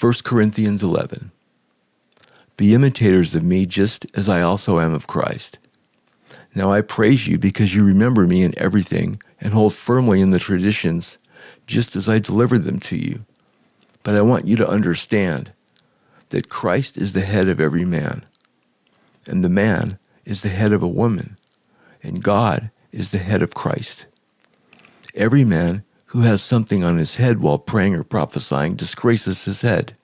1 Corinthians 11. Be imitators of me just as I also am of Christ. Now I praise you because you remember me in everything and hold firmly in the traditions just as I delivered them to you. But I want you to understand that Christ is the head of every man, and the man is the head of a woman, and God is the head of Christ. Every man who has something on his head while praying or prophesying disgraces his head.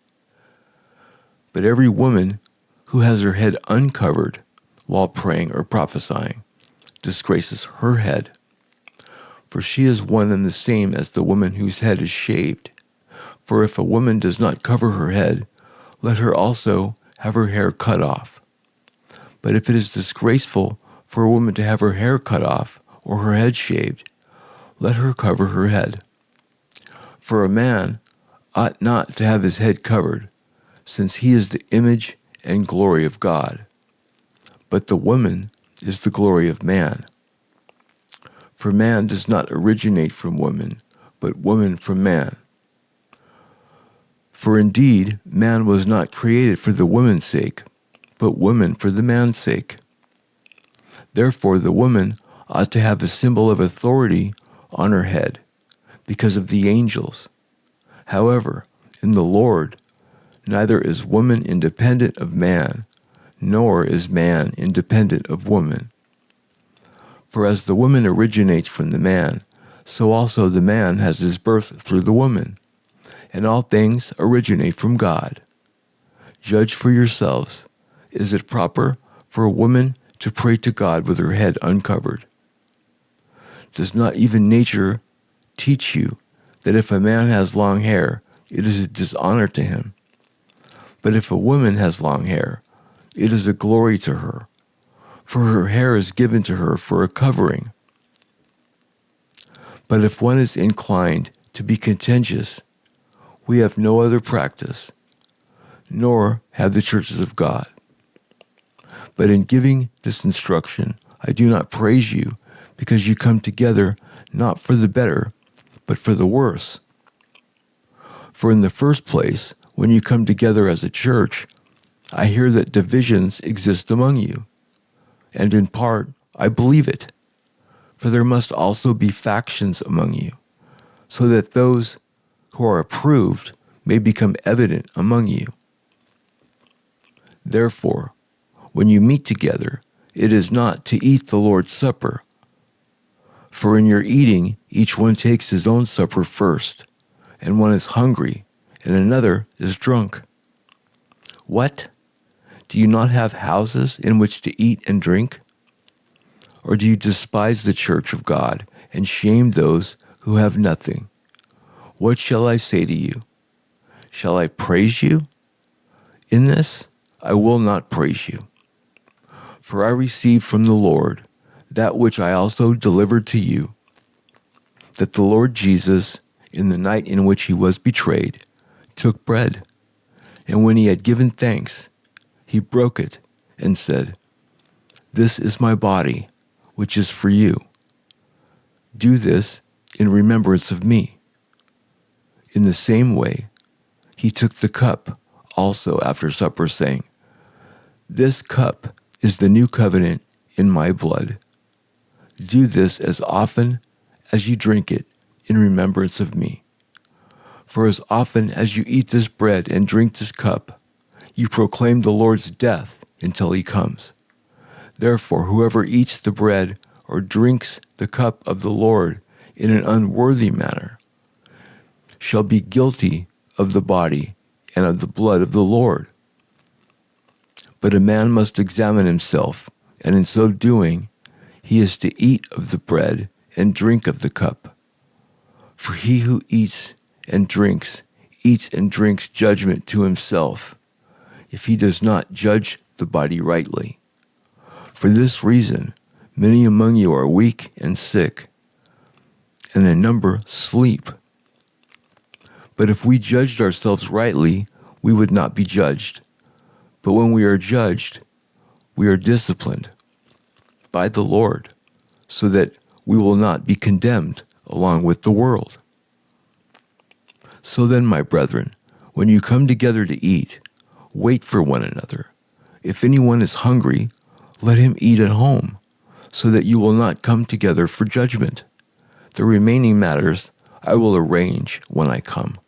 But every woman who has her head uncovered while praying or prophesying disgraces her head. For she is one and the same as the woman whose head is shaved. For if a woman does not cover her head, let her also have her hair cut off. But if it is disgraceful for a woman to have her hair cut off or her head shaved, let her cover her head. For a man ought not to have his head covered, since he is the image and glory of God. But the woman is the glory of man. For man does not originate from woman, but woman from man. For indeed, man was not created for the woman's sake, but woman for the man's sake. Therefore the woman ought to have a symbol of authority on her head, because of the angels. However, in the Lord, neither is woman independent of man, nor is man independent of woman. For as the woman originates from the man, so also the man has his birth through the woman, and all things originate from God. Judge for yourselves, is it proper for a woman to pray to God with her head uncovered? Does not even nature teach you that if a man has long hair, it is a dishonor to him? But if a woman has long hair, it is a glory to her, for her hair is given to her for a covering. But if one is inclined to be contentious, we have no other practice, nor have the churches of God. But in giving this instruction, I do not praise you, because you come together not for the better, but for the worse. For in the first place, when you come together as a church, I hear that divisions exist among you. And in part, I believe it. For there must also be factions among you, so that those who are approved may become evident among you. Therefore, when you meet together, it is not to eat the Lord's Supper. For in your eating, each one takes his own supper first, and one is hungry, and another is drunk. What? Do you not have houses in which to eat and drink? Or do you despise the church of God and shame those who have nothing? What shall I say to you? Shall I praise you? In this, I will not praise you. For I received from the Lord that which I also delivered to you, that the Lord Jesus, in the night in which he was betrayed, took bread, and when he had given thanks, he broke it and said, "This is my body, which is for you. Do this in remembrance of me." In the same way, he took the cup also after supper, saying, "This cup is the new covenant in my blood. Do this as often as you drink it in remembrance of me. For as often as you eat this bread and drink this cup, you proclaim the Lord's death until he comes. Therefore, whoever eats the bread or drinks the cup of the Lord in an unworthy manner shall be guilty of the body and of the blood of the Lord. But a man must examine himself, and in so doing, he is to eat of the bread and drink of the cup. For he who eats and drinks judgment to himself, if he does not judge the body rightly. For this reason, many among you are weak and sick, and a number sleep. But if we judged ourselves rightly, we would not be judged. But when we are judged, we are disciplined by the Lord, so that we will not be condemned along with the world. So then, my brethren, When you come together to eat, wait for one another. If anyone is hungry, let him eat at home, so that you will not come together for judgment. The remaining matters I will arrange when I come.